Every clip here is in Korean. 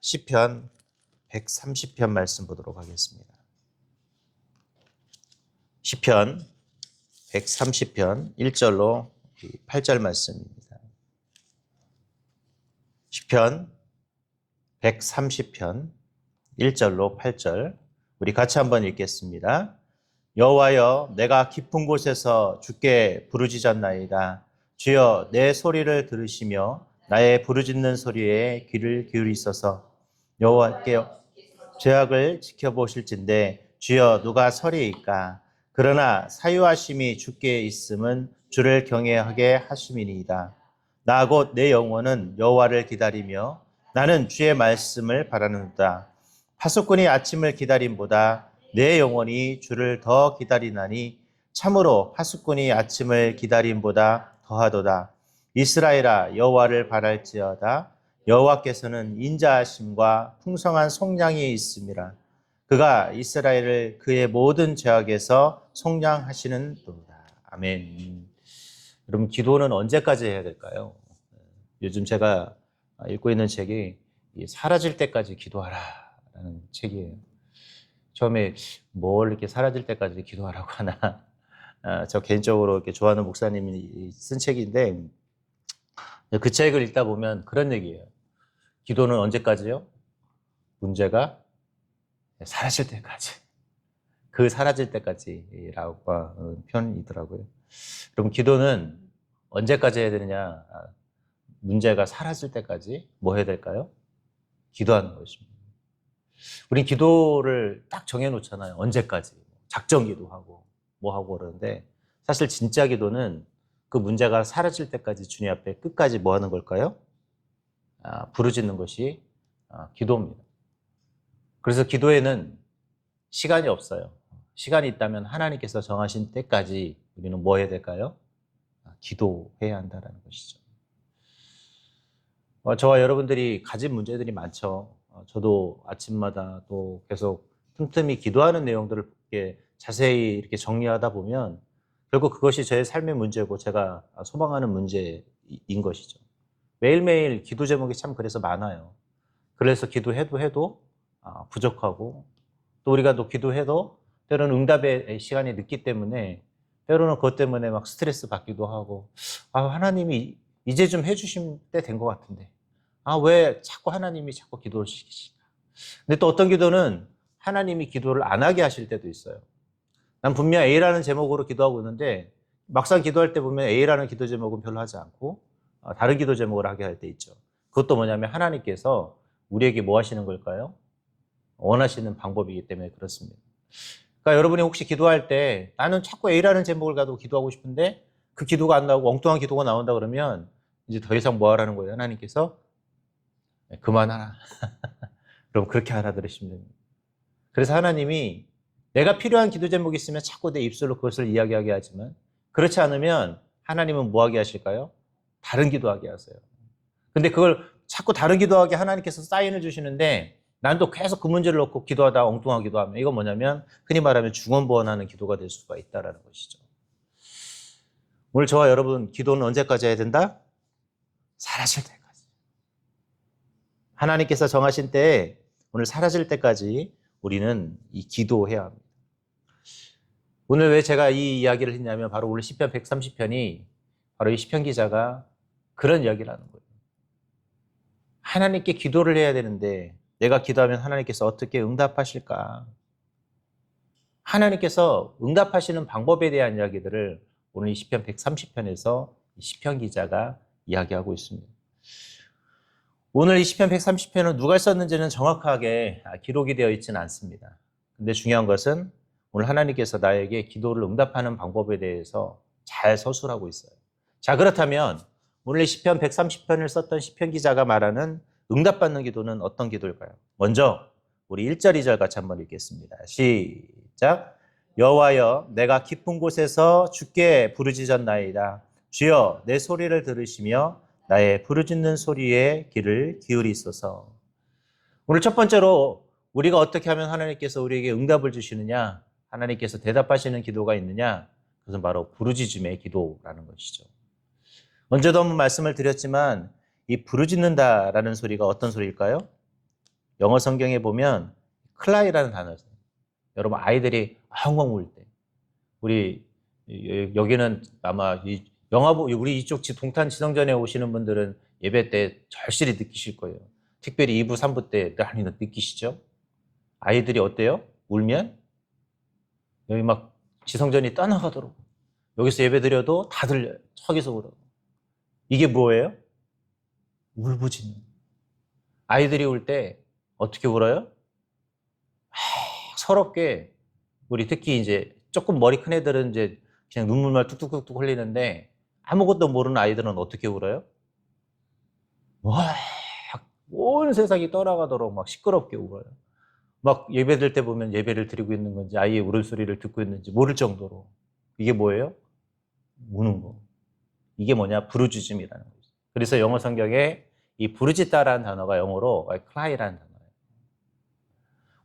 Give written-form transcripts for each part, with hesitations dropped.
시편 130편 말씀 보도록 하겠습니다. 시편 130편 1절로 8절 말씀입니다. 시편 130편 1절로 8절 우리 같이 한번 읽겠습니다. 여호와여, 내가 깊은 곳에서 주께 부르짖었나이다. 주여, 내 소리를 들으시며 나의 부르짖는 소리에 귀를 기울이소서. 여호와께 죄악을 지켜보실진데 주여, 누가 서리이까? 그러나 사유하심이 주께 있음은 주를 경외하게 하심이니이다. 나 곧 내 영혼은 여호와를 기다리며 나는 주의 말씀을 바라는도다. 파수꾼이 아침을 기다림보다 내 영혼이 주를 더 기다리나니 참으로 파수꾼이 아침을 기다림보다 더하도다. 이스라엘아, 여호와를 바랄지어다. 여호와께서는 인자하심과 풍성한 속량이 있음이라. 그가 이스라엘을 그의 모든 죄악에서 속량하시는 도다. 아멘. 여러분, 기도는 언제까지 해야 될까요? 요즘 제가 읽고 있는 책이 사라질 때까지 기도하라라는 책이에요. 처음에 뭘 이렇게 사라질 때까지 기도하라고 하나. 저 개인적으로 이렇게 좋아하는 목사님이 쓴 책인데, 그 책을 읽다 보면 그런 얘기예요. 기도는 언제까지요? 문제가 사라질 때까지. 그 사라질 때까지라고 표현이더라고요. 그럼 기도는 언제까지 해야 되느냐? 문제가 사라질 때까지 뭐 해야 될까요? 기도하는 것입니다. 우린 기도를 딱 정해놓잖아요. 언제까지. 작정 기도하고 뭐 하고 그러는데 사실 진짜 기도는 그 문제가 사라질 때까지 주님 앞에 끝까지 뭐 하는 걸까요? 부르짖는 것이 기도입니다. 그래서 기도에는 시간이 없어요. 시간이 있다면 하나님께서 정하신 때까지 우리는 뭐 해야 될까요? 기도해야 한다는 것이죠. 저와 여러분들이 가진 문제들이 많죠. 저도 아침마다 또 계속 틈틈이 기도하는 내용들을 이렇게 자세히 이렇게 정리하다 보면 결국 그것이 저의 삶의 문제고 제가 소망하는 문제인 것이죠. 매일매일 기도 제목이 참 그래서 많아요. 그래서 기도해도 부족하고 또 우리가 또 기도해도 때로는 응답의 시간이 늦기 때문에 때로는 그것 때문에 막 스트레스 받기도 하고 하나님이 이제 좀 해주실 때 된 것 같은데 왜 자꾸 하나님이 자꾸 기도를 시키실까? 근데 또 어떤 기도는 하나님이 기도를 안 하게 하실 때도 있어요. 난 분명 A라는 제목으로 기도하고 있는데 막상 기도할 때 보면 A라는 기도 제목은 별로 하지 않고 다른 기도 제목을 하게 할 때 있죠. 그것도 뭐냐면 하나님께서 우리에게 뭐 하시는 걸까요? 원하시는 방법이기 때문에 그렇습니다. 그러니까 여러분이 혹시 기도할 때 나는 자꾸 A라는 제목을 가지고 기도하고 싶은데 그 기도가 안 나오고 엉뚱한 기도가 나온다 그러면 이제 더 이상 뭐 하라는 거예요? 하나님께서 그만하라. 그럼 그렇게 알아들으시면 됩니다. 그래서 하나님이 내가 필요한 기도 제목이 있으면 자꾸 내 입술로 그것을 이야기하게 하지만 그렇지 않으면 하나님은 뭐 하게 하실까요? 다른 기도하게 하세요. 근데 그걸 자꾸 다른 기도하게 하나님께서 사인을 주시는데 난 또 계속 그 문제를 놓고 기도하다 엉뚱한 기도하면 이건 뭐냐면 흔히 말하면 중언부언하는 기도가 될 수가 있다는 것이죠. 오늘 저와 여러분 기도는 언제까지 해야 된다? 사라질 때까지. 하나님께서 정하신 때에 오늘 사라질 때까지 우리는 이 기도해야 합니다. 오늘 왜 제가 이 이야기를 했냐면 바로 오늘 시편 130편이 바로 이 시편 기자가 그런 이야기를 하는 거예요. 하나님께 기도를 해야 되는데 내가 기도하면 하나님께서 어떻게 응답하실까? 하나님께서 응답하시는 방법에 대한 이야기들을 오늘 이 시편 130편에서 이 시편 기자가 이야기하고 있습니다. 오늘 이 시편 130편은 누가 썼는지는 정확하게 기록이 되어 있지는 않습니다. 근데 중요한 것은 오늘 하나님께서 나에게 기도를 응답하는 방법에 대해서 잘 서술하고 있어요. 자, 그렇다면 오늘 이 시편 130편을 썼던 시편 기자가 말하는 응답받는 기도는 어떤 기도일까요? 먼저 우리 1절, 2절 같이 한번 읽겠습니다. 시작. 여호와여, 내가 깊은 곳에서 주께 부르짖었나이다. 주여, 내 소리를 들으시며 나의 부르짖는 소리에 귀를 기울이소서. 오늘 첫 번째로 우리가 어떻게 하면 하나님께서 우리에게 응답을 주시느냐, 하나님께서 대답하시는 기도가 있느냐, 그것은 바로 부르짖음의 기도라는 것이죠. 언제도 한번 말씀을 드렸지만 이 부르짖는다라는 소리가 어떤 소리일까요? 영어 성경에 보면 cry라는 단어가 있어요. 여러분 아이들이 엉엉 울 때, 우리 여기는 아마 우리 이쪽 동탄 지성전에 오시는 분들은 예배 때 절실히 느끼실 거예요. 특별히 2부, 3부 때 많이 느끼시죠? 아이들이 어때요? 울면 여기 막 지성전이 떠나가도록 여기서 예배 드려도 다들 저기서 울어. 이게 뭐예요? 울부짖는. 아이들이 울 때 어떻게 울어요? 서럽게. 우리 특히 이제 조금 머리 큰 애들은 이제 그냥 눈물만 뚝뚝뚝뚝 흘리는데 아무것도 모르는 아이들은 어떻게 울어요? 와, 온 세상이 떠나가도록 막 시끄럽게 울어요. 막 예배 드릴 때 보면 예배를 드리고 있는 건지 아이의 울음소리를 듣고 있는지 모를 정도로. 이게 뭐예요? 우는 거. 이게 뭐냐? 부르짖음이라는 거죠. 그래서 영어 성경에 이 부르짖다라는 단어가 영어로 cry라는 단어예요.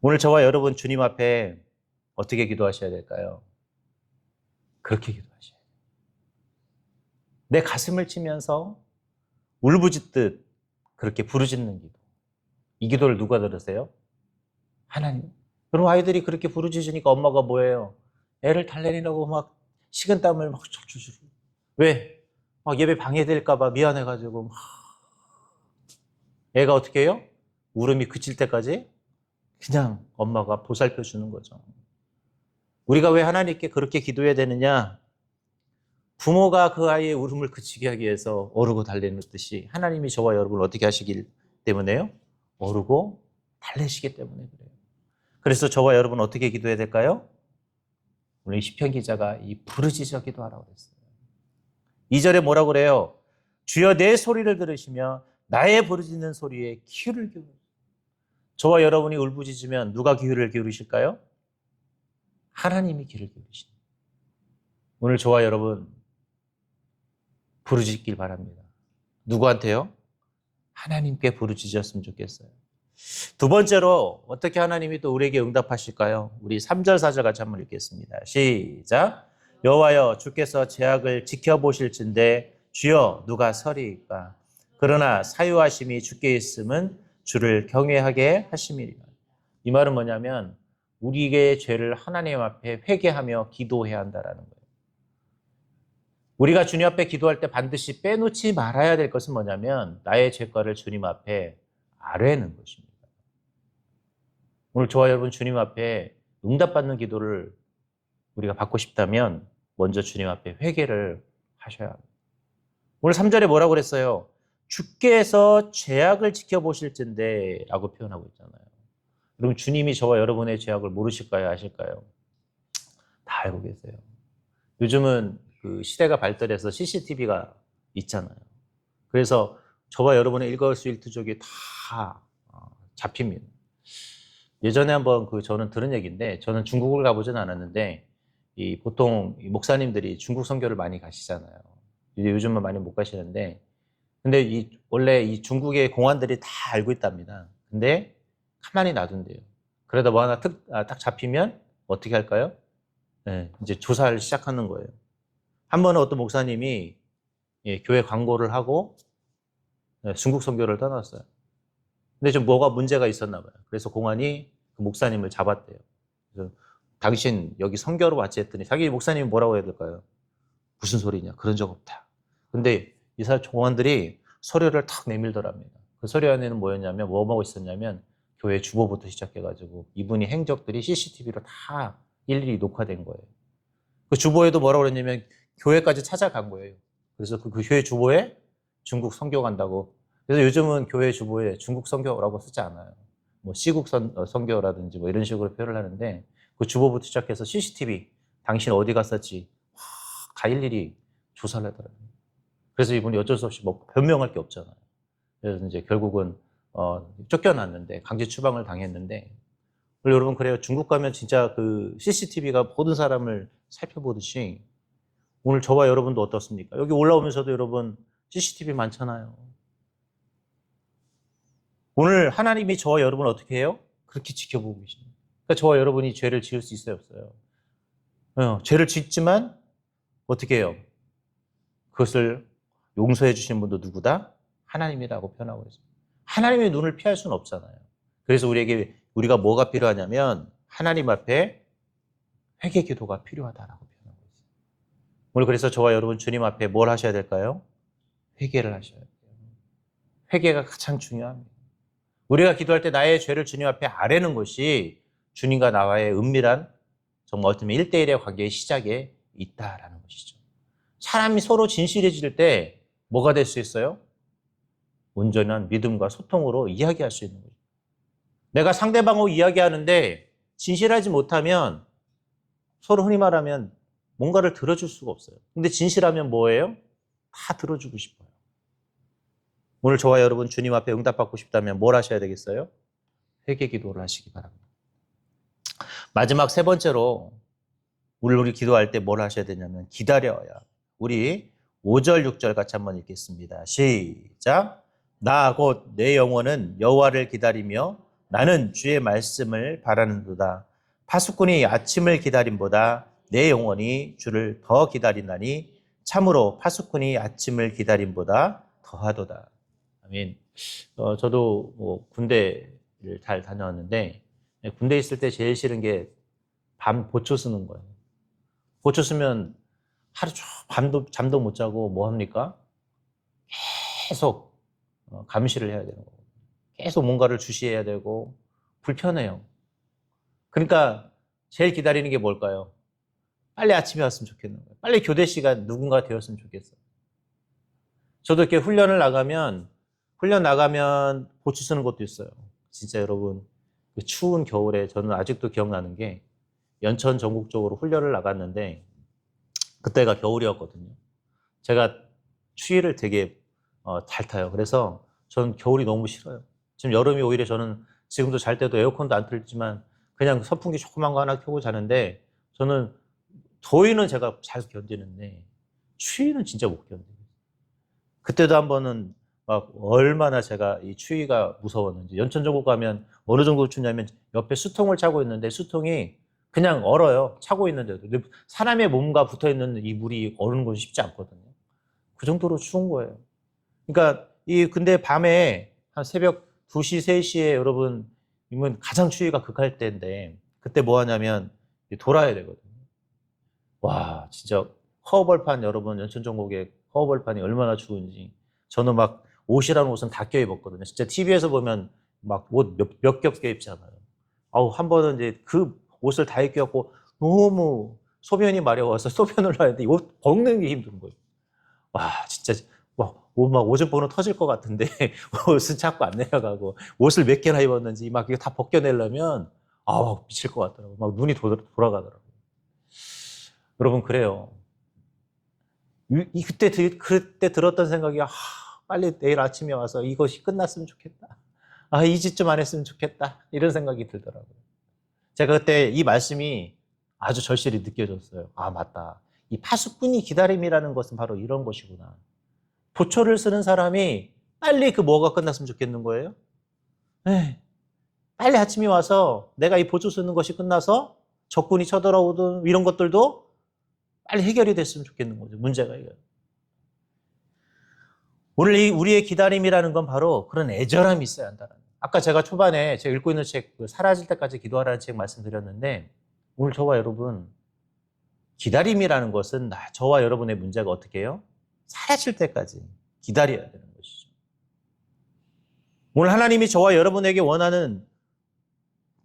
오늘 저와 여러분 주님 앞에 어떻게 기도하셔야 될까요? 그렇게 기도하셔야 돼요. 내 가슴을 치면서 울부짖듯 그렇게 부르짖는 기도. 이 기도를 누가 들으세요? 하나님. 그럼 아이들이 그렇게 부르짖으니까 엄마가 뭐예요? 애를 달래느라고 막 식은땀을 막 줄줄. 왜? 막 예배 방해될까봐 미안해가지고 막. 애가 어떻게 해요? 울음이 그칠 때까지 그냥 엄마가 보살펴 주는 거죠. 우리가 왜 하나님께 그렇게 기도해야 되느냐? 부모가 그 아이의 울음을 그치게 하기 위해서 어르고 달래듯이 하나님이 저와 여러분을 어떻게 하시길 때문에요? 어르고 달래시기 때문에 그래요. 그래서 저와 여러분 어떻게 기도해야 될까요? 오늘 시편 기자가 이 부르짖어 기도하라고 그랬어요. 2절에 뭐라고 그래요? 주여 내 소리를 들으시며 나의 부르짖는 소리에 귀를 기울이시오. 저와 여러분이 울부짖으면 누가 귀를 기울이실까요? 하나님이 귀를 기울이십니다. 오늘 저와 여러분 부르짖길 바랍니다. 누구한테요? 하나님께 부르짖었으면 좋겠어요. 두 번째로 어떻게 하나님이 또 우리에게 응답하실까요? 우리 3절 4절 같이 한번 읽겠습니다. 시작. 여호와여 주께서 제약을 지켜보실진대 주여 누가 서리이까. 그러나 사유하심이 주께 있음은 주를 경외하게 하심이리라. 이 말은 뭐냐면 우리의 죄를 하나님 앞에 회개하며 기도해야 한다라는 거예요. 우리가 주님 앞에 기도할 때 반드시 빼놓지 말아야 될 것은 뭐냐면 나의 죄과를 주님 앞에 아뢰는 것입니다. 오늘 저와 여러분 주님 앞에 응답받는 기도를 우리가 받고 싶다면 먼저 주님 앞에 회개를 하셔야 합니다. 오늘 3절에 뭐라고 그랬어요? 주께서 죄악을 지켜보실진데 라고 표현하고 있잖아요. 그럼 주님이 저와 여러분의 죄악을 모르실까요? 아실까요? 다 알고 계세요. 요즘은 그 시대가 발달해서 CCTV가 있잖아요. 그래서 저와 여러분의 일거수일투족이 다 잡힙니다. 예전에 한번 저는 들은 얘기인데 저는 중국을 가보진 않았는데 보통 목사님들이 중국 선교를 많이 가시잖아요. 요즘은 많이 못 가시는데 근데 원래 이 중국의 공안들이 다 알고 있답니다. 근데 가만히 놔둔대요. 그러다 뭐 하나 딱 잡히면 어떻게 할까요? 네, 이제 조사를 시작하는 거예요. 한 번은 어떤 목사님이 교회 광고를 하고 중국 선교를 떠났어요. 근데 좀 뭐가 문제가 있었나 봐요. 그래서 공안이 그 목사님을 잡았대요. 그래서 당신 여기 선교로 왔지 했더니 자기 목사님이 뭐라고 해야 될까요? 무슨 소리냐? 그런 적 없다. 근데 이 공안들이 서류를 탁 내밀더랍니다. 그 서류 안에는 뭐였냐면 뭐하고 있었냐면 교회 주보부터 시작해가지고 이분이 행적들이 CCTV로 다 일일이 녹화된 거예요. 그 주보에도 뭐라고 그랬냐면 교회까지 찾아간 거예요. 그래서 그 교회 주보에 중국 선교 간다고. 그래서 요즘은 교회 주보에 중국 선교라고 쓰지 않아요. 뭐 시국 선교라든지 뭐 이런 식으로 표현을 하는데 그 주보부터 시작해서 CCTV 당신 어디 갔었지 다 일일이 조사를 하더라고요. 그래서 이분이 어쩔 수 없이 뭐 변명할 게 없잖아요. 그래서 이제 결국은 쫓겨났는데 강제 추방을 당했는데 여러분 그래요. 중국 가면 진짜 그 CCTV가 모든 사람을 살펴보듯이 오늘 저와 여러분도 어떻습니까? 여기 올라오면서도 여러분 CCTV 많잖아요. 오늘 하나님이 저와 여러분을 어떻게 해요? 그렇게 지켜보고 계십니다. 그러니까 저와 여러분이 죄를 지을 수 있어요, 없어요? 죄를 짓지만 어떻게 해요? 그것을 용서해 주신 분도 누구다? 하나님이라고 표현하고 있습니다. 하나님의 눈을 피할 수는 없잖아요. 그래서 우리가 뭐가 필요하냐면 하나님 앞에 회개 기도가 필요하다라고 표현하고 있어요. 오늘 그래서 저와 여러분 주님 앞에 뭘 하셔야 될까요? 회개를 하셔야 돼요. 회개가 가장 중요합니다. 우리가 기도할 때 나의 죄를 주님 앞에 아뢰는 것이 주님과 나와의 은밀한 정말 어쩌면 1대1의 관계의 시작에 있다라는 것이죠. 사람이 서로 진실해질 때 뭐가 될 수 있어요? 온전한 믿음과 소통으로 이야기할 수 있는 거죠. 내가 상대방하고 이야기하는데 진실하지 못하면 서로 흔히 말하면 뭔가를 들어줄 수가 없어요. 근데 진실하면 뭐예요? 다 들어주고 싶어요. 오늘 저와 여러분 주님 앞에 응답받고 싶다면 뭘 하셔야 되겠어요? 회개 기도를 하시기 바랍니다. 마지막 세 번째로 우리 기도할 때 뭘 하셔야 되냐면 기다려야. 우리 5절 6절 같이 한번 읽겠습니다. 시작. 나 곧 내 영혼은 여호와를 기다리며 나는 주의 말씀을 바라는도다. 파수꾼이 아침을 기다림보다 내 영혼이 주를 더 기다린다니 참으로 파수꾼이 아침을 기다림보다 더하도다. 아멘. 저도 뭐 군대를 잘 다녀왔는데 군대 있을 때 제일 싫은 게 밤 보초 쓰는 거예요. 보초 쓰면 하루 밤도 잠도 못 자고 뭐 합니까? 계속 감시를 해야 되는 거고 계속 뭔가를 주시해야 되고 불편해요. 그러니까 제일 기다리는 게 뭘까요? 빨리 아침에 왔으면 좋겠는 거예요. 빨리 교대 시간 누군가 되었으면 좋겠어요. 저도 이렇게 훈련 나가면 보초 쓰는 것도 있어요. 진짜 여러분 그 추운 겨울에 저는 아직도 기억나는 게 연천 전국적으로 훈련을 나갔는데 그때가 겨울이었거든요. 제가 추위를 되게 잘 타요. 그래서 저는 겨울이 너무 싫어요. 지금 여름이 오히려 저는 지금도 잘 때도 에어컨도 안 틀지만 그냥 선풍기 조그만 거 하나 켜고 자는데 저는 더위는 제가 잘 견디는데 추위는 진짜 못 견뎌요. 그때도 한 번은 막 얼마나 제가 이 추위가 무서웠는지 연천 전국 가면 어느 정도 춥냐면 옆에 수통을 차고 있는데 수통이 그냥 얼어요. 차고 있는데도. 근데 사람의 몸과 붙어 있는 이 물이 얼는 건 쉽지 않거든요. 그 정도로 추운 거예요. 그러니까 근데 밤에 한 새벽 2시, 3시에 여러분 이면 가장 추위가 극할 때인데 그때 뭐 하냐면 돌아야 되거든요. 와, 진짜 허허벌판 여러분 연천 전국에 허허벌판이 얼마나 추운지 저는 막 옷이라는 옷은 다 껴입었거든요. 진짜 TV에서 보면 막 옷 몇 겹 껴입잖아요. 아우, 한 번은 이제 그 옷을 다 입고 너무 소변이 마려워서 소변을 하는데 옷 벗는 게 힘든 거예요. 와, 진짜 막 오줌 보는 터질 것 같은데 옷은 자꾸 안 내려가고 옷을 몇 개나 입었는지 막 이거 다 벗겨내려면 미칠 것 같더라고요. 막 눈이 돌아가더라고요. 여러분 그래요. 그때 들었던 생각이 빨리 내일 아침에 와서 이것이 끝났으면 좋겠다. 이 짓 좀 안 했으면 좋겠다. 이런 생각이 들더라고요. 제가 그때 이 말씀이 아주 절실히 느껴졌어요. 맞다. 이 파수꾼이 기다림이라는 것은 바로 이런 것이구나. 보초를 쓰는 사람이 빨리 그 뭐가 끝났으면 좋겠는 거예요? 네. 빨리 아침에 와서 내가 이 보초 쓰는 것이 끝나서 적군이 쳐들어오든 이런 것들도 빨리 해결이 됐으면 좋겠는 거죠. 문제가 해결. 오늘 우리의 기다림이라는 건 바로 그런 애절함이 있어야 한다는 거예요. 아까 제가 초반에 제가 읽고 있는 책 사라질 때까지 기도하라는 책 말씀드렸는데 오늘 저와 여러분 기다림이라는 것은 저와 여러분의 문제가 어떻게 해요? 사라질 때까지 기다려야 되는 것이죠. 오늘 하나님이 저와 여러분에게 원하는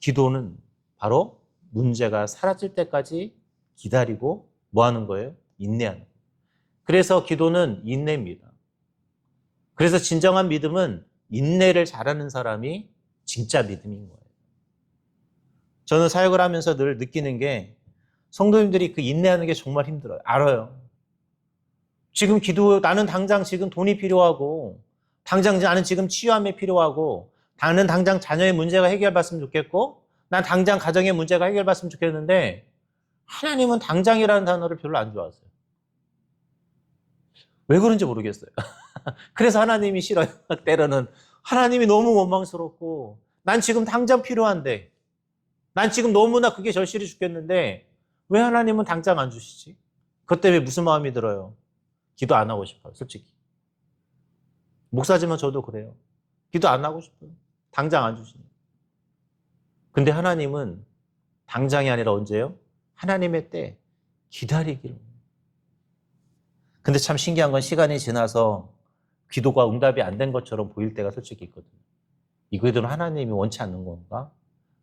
기도는 바로 문제가 사라질 때까지 기다리고 뭐 하는 거예요? 인내하는 거예요. 그래서 기도는 인내입니다. 그래서 진정한 믿음은 인내를 잘하는 사람이 진짜 믿음인 거예요. 저는 사역을 하면서 늘 느끼는 게 성도님들이 그 인내하는 게 정말 힘들어요. 알아요. 지금 나는 당장 지금 돈이 필요하고 당장 나는 지금 치유함이 필요하고 나는 당장 자녀의 문제가 해결받으면 좋겠고 난 당장 가정의 문제가 해결받으면 좋겠는데 하나님은 당장이라는 단어를 별로 안 좋아하세요. 왜 그런지 모르겠어요. 그래서 하나님이 싫어요. 때로는 하나님이 너무 원망스럽고 난 지금 당장 필요한데 난 지금 너무나 그게 절실히 죽겠는데 왜 하나님은 당장 안 주시지? 그것 때문에 무슨 마음이 들어요? 기도 안 하고 싶어요. 솔직히. 목사지만 저도 그래요. 기도 안 하고 싶어요. 당장 안 주시니. 근데 하나님은 당장이 아니라 언제요? 하나님의 때 기다리기를. 근데 참 신기한 건 시간이 지나서 기도가 응답이 안 된 것처럼 보일 때가 솔직히 있거든요. 이거들은 하나님이 원치 않는 건가?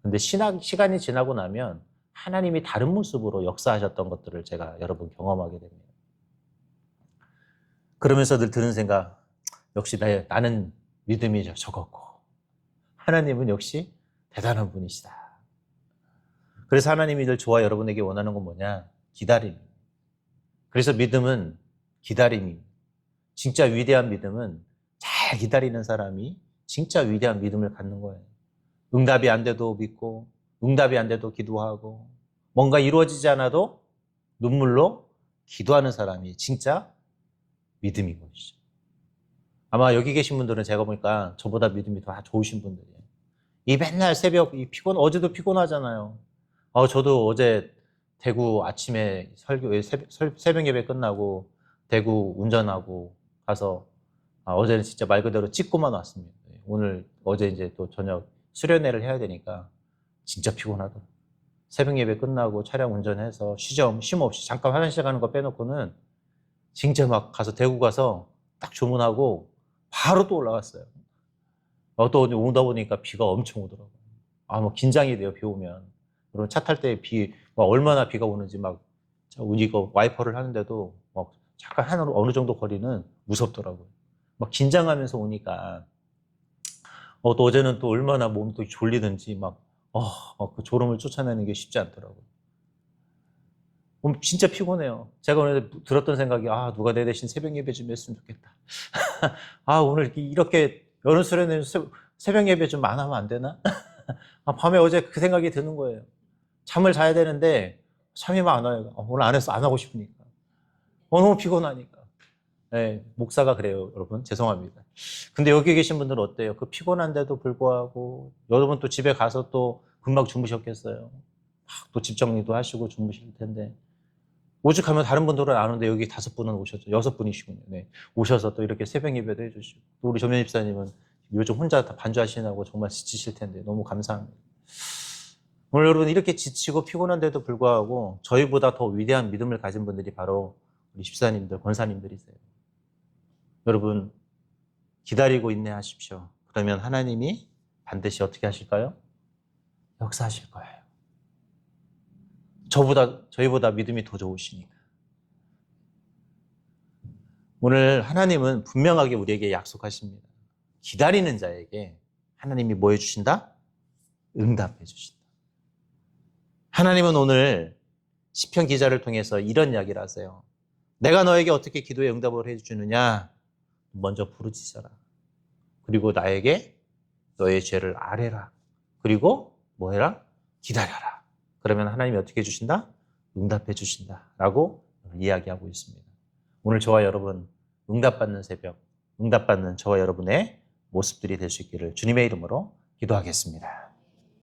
근데 시간이 지나고 나면 하나님이 다른 모습으로 역사하셨던 것들을 제가 여러분 경험하게 됩니다. 그러면서 늘 드는 생각, 역시 나는 믿음이 적었고 하나님은 역시 대단한 분이시다. 그래서 하나님이 늘 저와 여러분에게 원하는 건 뭐냐? 기다림. 그래서 믿음은 기다림이. 진짜 위대한 믿음은 잘 기다리는 사람이 진짜 위대한 믿음을 갖는 거예요. 응답이 안 돼도 믿고, 응답이 안 돼도 기도하고, 뭔가 이루어지지 않아도 눈물로 기도하는 사람이 진짜 믿음인 것이죠. 아마 여기 계신 분들은 제가 보니까 저보다 믿음이 더 좋으신 분들이에요. 이 맨날 새벽, 어제도 피곤하잖아요. 저도 어제 대구 아침에 새벽 예배 끝나고 대구 운전하고 가서 어제는 진짜 말 그대로 찍고만 왔습니다. 어제 이제 또 저녁 수련회를 해야 되니까 진짜 피곤하더라고요. 새벽 예배 끝나고 차량 운전해서 쉼 없이 잠깐 화장실 가는 거 빼놓고는 진짜 막 가서 대구 가서 딱 주문하고 바로 또 올라갔어요. 또 오다 보니까 비가 엄청 오더라고요. 뭐 긴장이 돼요, 비 오면. 그리고 차 탈 때 얼마나 비가 오는지 이거 와이퍼를 하는데도 잠깐 어느 정도 거리는 무섭더라고요. 긴장하면서 오니까, 또 어제는 또 얼마나 몸도 졸리든지 그 졸음을 쫓아내는 게 쉽지 않더라고요. 진짜 피곤해요. 제가 오늘 들었던 생각이, 누가 내 대신 새벽 예배 좀 했으면 좋겠다. 오늘 이렇게 여름 수련회 새벽 예배 좀 안 하면 안 되나? 밤에 어제 그 생각이 드는 거예요. 잠을 자야 되는데 잠이 막 안 와요. 오늘 안 하고 싶으니까. 너무 피곤하니까. 네, 목사가 그래요, 여러분. 죄송합니다. 근데 여기 계신 분들은 어때요? 그 피곤한데도 불구하고 여러분 또 집에 가서 또 금방 주무셨겠어요. 또 집 정리도 하시고 주무실 텐데. 오죽하면 다른 분들은 안 오는데 여기 5분은 오셨죠. 6분이시군요. 네. 오셔서 또 이렇게 새벽 예배도 해주시고. 또 우리 조면 집사님은 요즘 혼자 다 반주하시느라고 정말 지치실 텐데 너무 감사합니다. 오늘 여러분 이렇게 지치고 피곤한데도 불구하고 저희보다 더 위대한 믿음을 가진 분들이 바로 우리 집사님들, 권사님들이세요. 여러분 기다리고 인내하십시오. 그러면 하나님이 반드시 어떻게 하실까요? 역사하실 거예요. 저희보다 믿음이 더 좋으시니까. 오늘 하나님은 분명하게 우리에게 약속하십니다. 기다리는 자에게 하나님이 뭐 해주신다? 응답해 주신다. 하나님은 오늘 시편 기자를 통해서 이런 이야기를 하세요. 내가 너에게 어떻게 기도에 응답을 해주느냐? 먼저 부르짖어라. 그리고 나에게 너의 죄를 아뢰라. 그리고 뭐 해라? 기다려라. 그러면 하나님이 어떻게 해주신다? 응답해 주신다. 라고 이야기하고 있습니다. 오늘 저와 여러분 응답받는 새벽, 응답받는 저와 여러분의 모습들이 될 수 있기를 주님의 이름으로 기도하겠습니다.